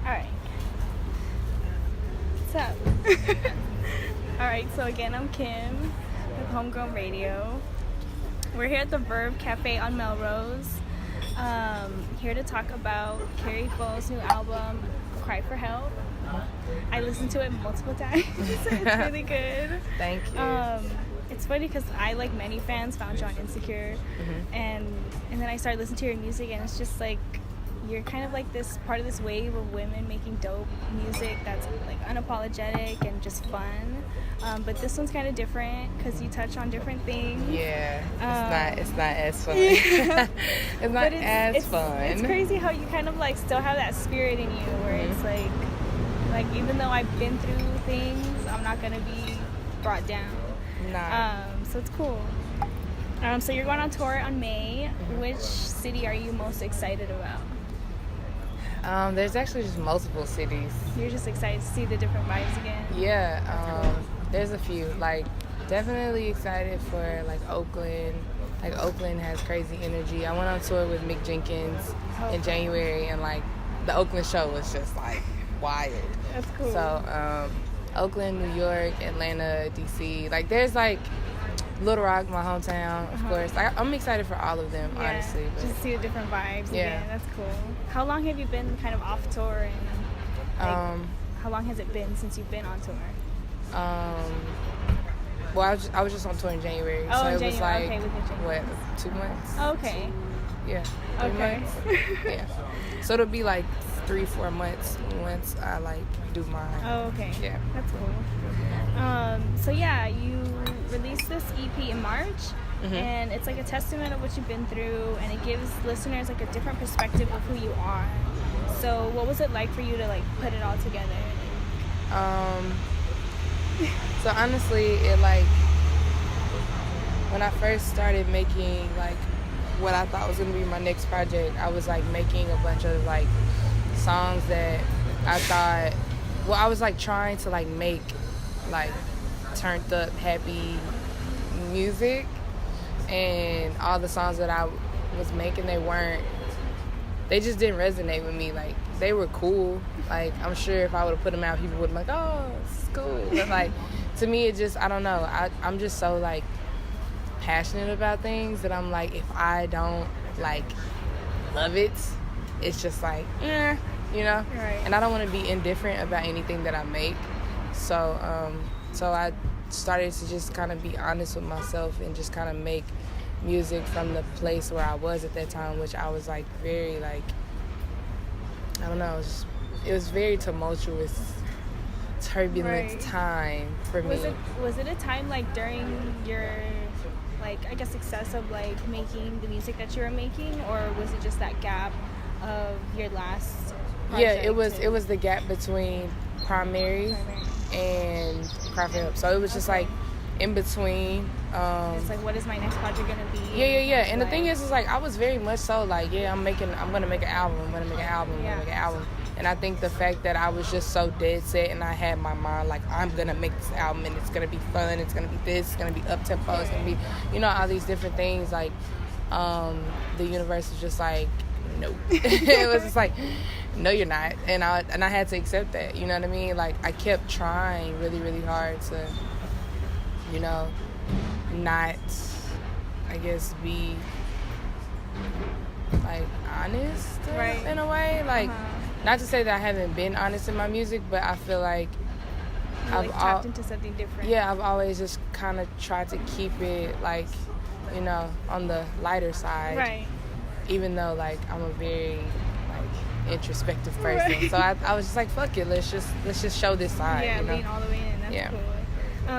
Alright. What's up? Alright, so again, I'm Kim with Homegrown Radio. We're here at the Verb Cafe on Melrose. Here to talk about Kari Faux' new album, Cry for Help. I listened to it multiple times. It's really good. Thank you. It's funny because I, like many fans, found you on Insecure, and then I started listening to your music, and it's just like you're kind of like this part of this wave of women making dope music that's like unapologetic and just fun. But this one's kind of different because you touch on different things. Yeah, it's not as fun. Yeah. It's not as fun. It's crazy how you kind of like still have that spirit in you, where it's like even though I've been through things, I'm not gonna be brought down. Nah. So it's cool. So you're going on tour on May. Which city are you most excited about? There's actually just multiple cities. You're just excited to see the different vibes again? Yeah, there's a few. Like, definitely excited for, like, Oakland. Like, Oakland has crazy energy. I went on tour with Mick Jenkins in January, and, like, the Oakland show was just, like, wild. That's cool. So, Oakland, New York, Atlanta, D.C. Like, there's, like, Little Rock, my hometown, of course. I'm excited for all of them, honestly. But just see the different vibes again. That's cool. How long have you been kind of off tour, and like, how long has it been since you've been on tour? Well, I was just on tour in January, so it was like, what, 2 months? Okay. Yeah. 3 months. Yeah. So it'll be like 3-4 months once I like do mine. Oh, okay. Yeah. That's cool. So yeah, you released this EP in March, and it's like a testament of what you've been through, and it gives listeners like a different perspective of who you are. So what was it like for you to like put it all together? So honestly, it like, when I first started making like what I thought was gonna be my next project, I was like making a bunch of like songs that I thought, well, I was like trying to like make like turned up happy music, and all the songs that I was making, they just didn't resonate with me. Like, they were cool. Like, I'm sure if I would have put them out, people would have been like, oh, this is cool. But like, to me, it just, I don't know. I'm just so like passionate about things that I'm like, if I don't like love it, it's just like, you know? Right. And I don't want to be indifferent about anything that I make. So I started to just kind of be honest with myself and just kind of make music from the place where I was at that time, which I was like very like, I don't know, it was very tumultuous, turbulent time for me. Was it a time like during your like, I guess, success of like making the music that you were making, or was it just that gap of your last project? Yeah, it was the gap between primary and Cry for Help. So it was just like in between. It's like, what is my next project gonna be? Yeah. And the thing is like, I was very much so like, I'm gonna make an album. And I think the fact that I was just so dead set, and I had my mind like, I'm gonna make this album, and it's gonna be fun, it's gonna be this, it's gonna be up tempo, it's gonna be, you know, all these different things. Like, the universe was just like, nope. It was just like, no, you're not. And I had to accept that. You know what I mean? Like, I kept trying really, really hard to, you know, not, I guess, be like honest in a way. Like, not to say that I haven't been honest in my music, but I feel like I've tapped into something different. Yeah, I've always just kind of tried to keep it like, you know, on the lighter side. Right. Even though like I'm a very like introspective person, so I was just like, fuck it, let's just show this side. Yeah, you know? lean all the way in. That's cool.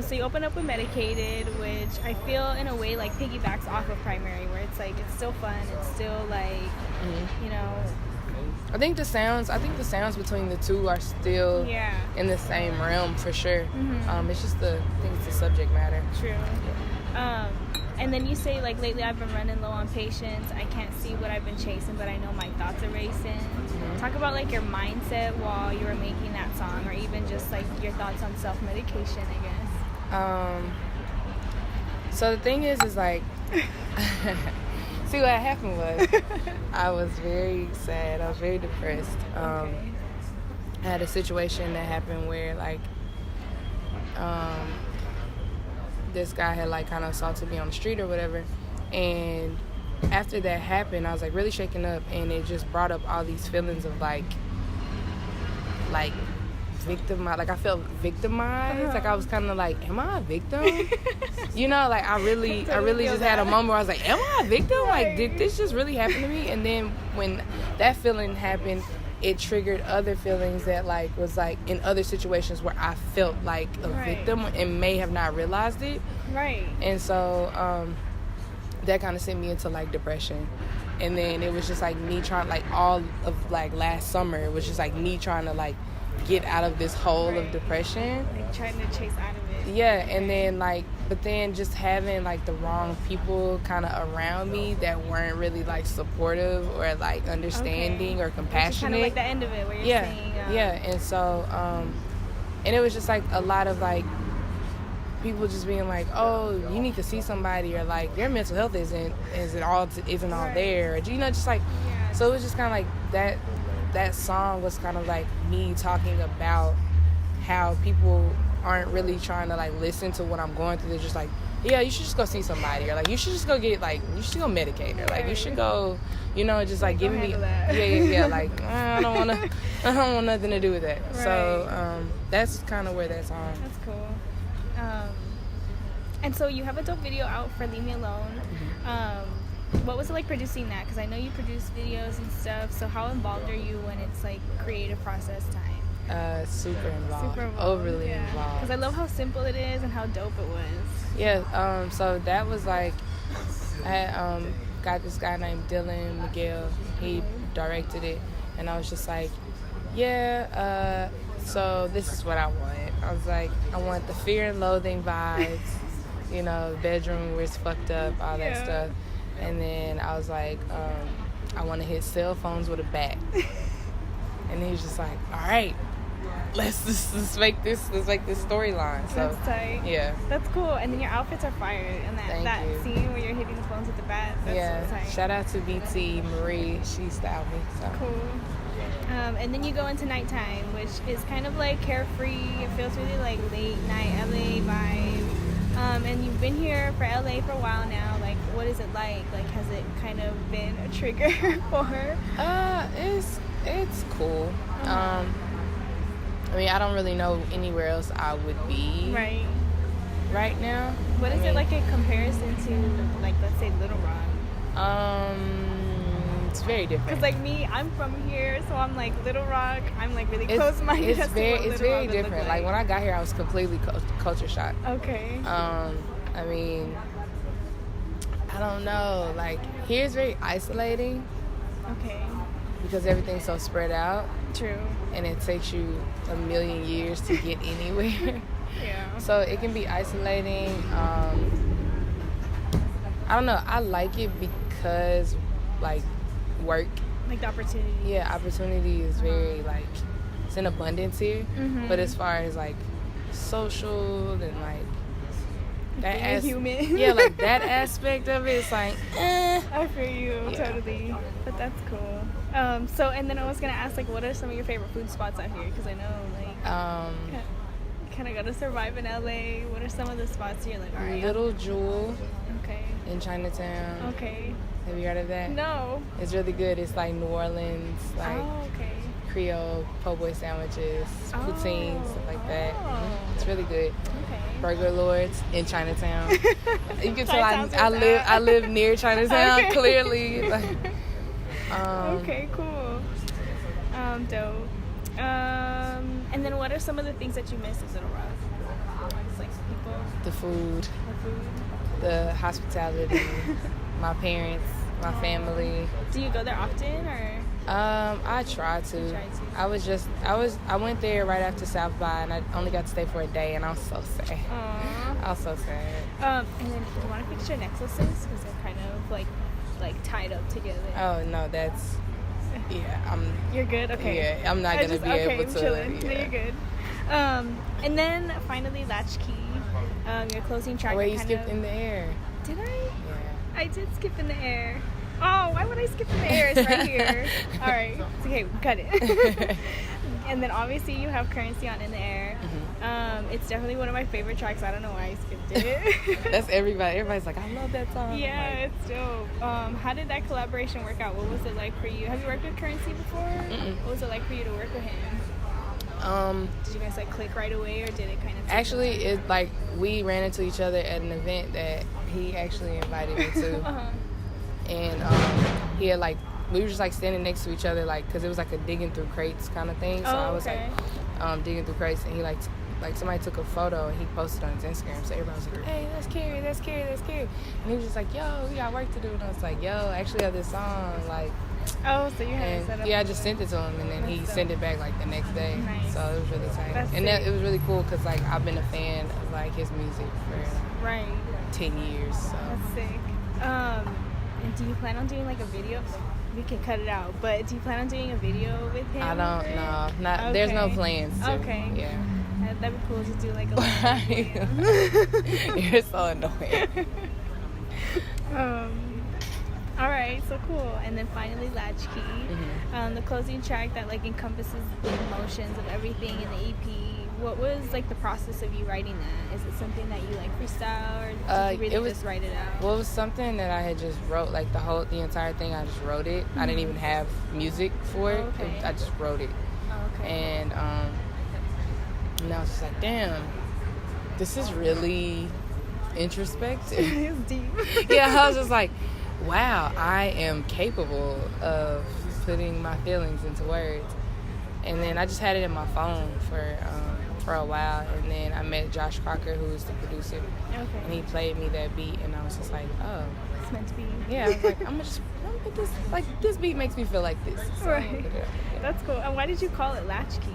So you open up with Medicated, which I feel in a way like piggybacks off of Primary, where it's like it's still fun, it's still like, you know. I think the sounds between the two are still in the same realm for sure. It's just I think it's the subject matter. True. And then you say, like, lately I've been running low on patience. I can't see what I've been chasing, but I know my thoughts are racing. Talk about, like, your mindset while you were making that song, or even just, like, your thoughts on self-medication, I guess. So the thing is like, see, what happened was, I was very sad. I was very depressed. I had a situation that happened where like this guy had like kind of assaulted me on the street or whatever, and after that happened, I was like really shaken up, and it just brought up all these feelings of like victimized. Like I felt victimized. Like I was kind of like, am I a victim? You know, like I really just had a moment where I was like, am I a victim? Right. Like, did this just really happen to me? And then when that feeling happened, it triggered other feelings that like was like in other situations where I felt like a victim and may have not realized it. Right. And so that kind of sent me into like depression. And then it was just like me trying, like all of like last summer, it was just like me trying to like get out of this hole of depression. Like trying to chase out of it. Yeah, and then like, but then just having like the wrong people kind of around me that weren't really like supportive or like understanding or compassionate. Kind of like the end of it where you're saying. Yeah, and so, and it was just like a lot of like people just being like, oh, you need to see somebody, or like your mental health isn't all there, or, you know, just like, so it was just kind of like that song was kind of like me talking about how people aren't really trying to like listen to what I'm going through. They're just like, yeah, you should just go see somebody, or like you should just go get like, you should go medicate, or like you should go, you know, just like giving me yeah like I don't want nothing to do with that. So that's kind of where that song. That's cool. And so you have a dope video out for Leave Me Alone. What was it like producing that? Because I know you produce videos and stuff. So how involved are you when it's like creative process time? Super involved. Overly involved. Because I love how simple it is and how dope it was. Yeah. So that was like, I got this guy named Dylan Miguel. He directed it, and I was just like, yeah. So this is what I want. I was like, I want the fear and loathing vibes. You know, bedroom where it's fucked up, all that stuff. And then I was like, I want to hit cell phones with a bat. And he was just like, all right, let's make this storyline. So that's tight. Yeah, that's cool. And then your outfits are fire. And that scene where you're hitting the phones with the bat. That's so tight. Shout out to BT Marie. She styled me. So. Cool. And then you go into nighttime, which is kind of like carefree. It feels really like late night LA vibe. And you've been here for LA for a while now. Like, what is it like? Like, has it kind of been a trigger for her? It's cool. I mean, I don't really know anywhere else I would be right now. What is it like in comparison to, like, let's say Little Rock? It's very different. Because like me, I'm from here, so I'm like Little Rock. I'm like really close-minded. It's very different. Like when I got here, I was completely culture shocked. Okay. I mean, I don't know. Like here is very isolating. Okay. Because everything's so spread out. True. And it takes you a million years to get anywhere. Yeah. So it can be isolating. I don't know. I like it because like work, like the opportunity. Yeah, opportunity is very like it's in abundance here. But as far as like social and like that human, like that aspect of it, it's like I feel you totally. But that's cool. So and then I was gonna ask, like, what are some of your favorite food spots out here? Because I know like you kind of gotta survive in LA. What are some of the spots you're like, all right? Little Jewel. Okay. In Chinatown. Okay. Have you heard of that? No. It's really good. It's like New Orleans, like Creole po' boy sandwiches, poutine, stuff like that. It's really good. Okay. Burger Lords in Chinatown. You can tell I live near Chinatown. Clearly. Like, okay, cool. Dope. And then what are some of the things that you miss in Little Rock? It's like people. The food. The food. The hospitality. My parents, my family. Do you go there often, or? I try to. I went there right after South by, and I only got to stay for a day, and I was so sad. Aww. I was so sad. And then, do you want to fix your necklaces? Because they're kind of like tied up together. Oh no, that's You're good. Okay. Yeah, I'm not gonna be able to. Chilling. Yeah. No, you're good. And then finally, Latchkey. Your closing track. Where you skipped in the air. Did I? Yeah. I did skip in the air. Oh, why would I skip in the air? It's right here. All right. It's okay. Cut it. And then obviously you have Currency on In the Air. It's definitely one of my favorite tracks. I don't know why I skipped it. That's everybody. Everybody's like, I love that song. Yeah, like, it's dope. How did that collaboration work out? What was it like for you? Have you worked with Currency before? What was it like for you to work with him? Did you guys like click right away, or did it kind of take actually it like we ran into each other at an event that he actually invited me to. And he had like, we were just like standing next to each other, like, because it was like a digging through crates kind of thing. So I was like digging through crates, and he like somebody took a photo and he posted on his Instagram. So everybody was like, hey, that's Kari, that's Kari, that's Kari. And he was just like, yo, we got work to do. And I was like, yo, I actually have this song, like. Oh, so you had to set up. Yeah, I just sent it to him, and then he sent it back like the next day. Nice. So it was really tight. It was really cool because like I've been a fan of like his music for 10 years. So. That's sick. And do you plan on doing like a video? We can cut it out, but do you plan on doing a video with him? I don't know. Not okay. There's no plans to. Okay. Yeah. That'd be cool to do like a live. You're so annoying. All right, so cool. And then finally, Latchkey, the closing track that like encompasses the emotions of everything in the EP. What was like the process of you writing that? Is it something that you like freestyle, or did you really just write it out? Well, it was something that I had just wrote, like the entire thing. I just wrote it. I didn't even have music for it. I just wrote it. And and I was just like, damn, this is really introspective. It's deep. Yeah, I was just like, wow, I am capable of putting my feelings into words. And then I just had it in my phone for a while, and then I met Josh Crocker, who was the producer, and he played me that beat, and I was just like, oh, it's meant to be. Yeah, I was like, I'm gonna put this, like, this beat makes me feel like this. So right. That's cool. And why did you call it Latchkey?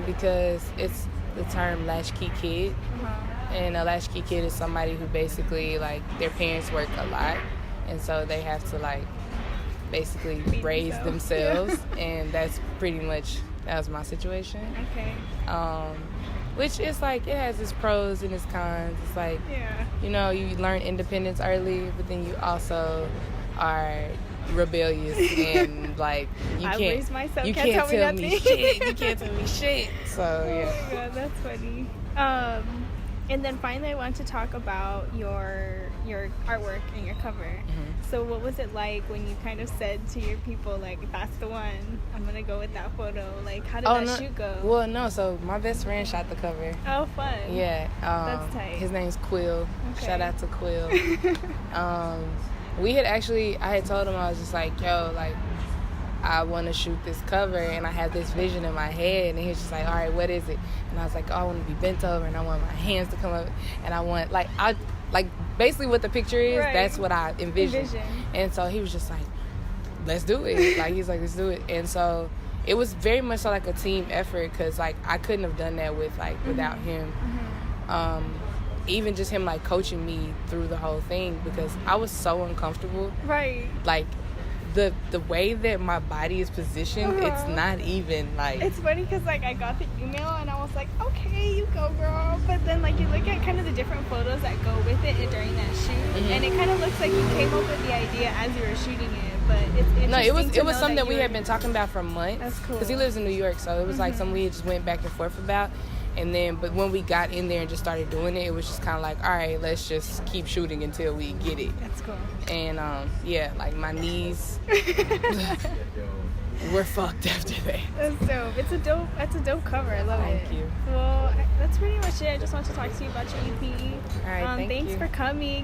Because it's the term latchkey kid, and a latchkey kid is somebody who basically, like, their parents work a lot, and so they have to, like, basically raise themselves, and that's pretty much, that was my situation. Which is like, it has its pros and its cons. It's like, you know, you learn independence early, but then you also are rebellious and like you can't tell me shit. You can't tell me shit. So Oh my god, that's funny. And then finally, I want to talk about your artwork and your cover. So what was it like when you kind of said to your people, like, that's the one, I'm gonna go with that photo? Like, how did that shoot go? Well, no, so my best friend shot the cover. Oh, fun. Yeah. That's tight. His name's Quill. Shout out to Quill. I had told him, I was just like, yo, like, I want to shoot this cover, and I had this vision in my head, and he was just like, all right, what is it? And I was like, oh, I want to be bent over, and I want my hands to come up, and I want, like, basically what the picture is, that's what I envisioned. And so he was just like, let's do it. Like, he's like, let's do it. And so it was very much so like a team effort, because, like, I couldn't have done that without him. Even just him, like, coaching me through the whole thing, because I was so uncomfortable. Like, the way that my body is positioned, it's not even, like... It's funny because, like, I got the email and I was like, okay, you go, girl. But then, like, you look at kind of the different photos that go with it during that shoot, and it kind of looks like you came up with the idea as you were shooting it. But it's interesting. No, it was something that we had been talking about for months. That's cool. Because he lives in New York, so it was like something we had just went back and forth about. And then, but when we got in there and just started doing it, it was just kind of like, all right, let's just keep shooting until we get it. That's cool. And yeah, like my knees were fucked after that. That's dope. It's a dope cover. I love it. Thank you. Well, that's pretty much it. I just want to talk to you about your EP. All right, thanks for coming.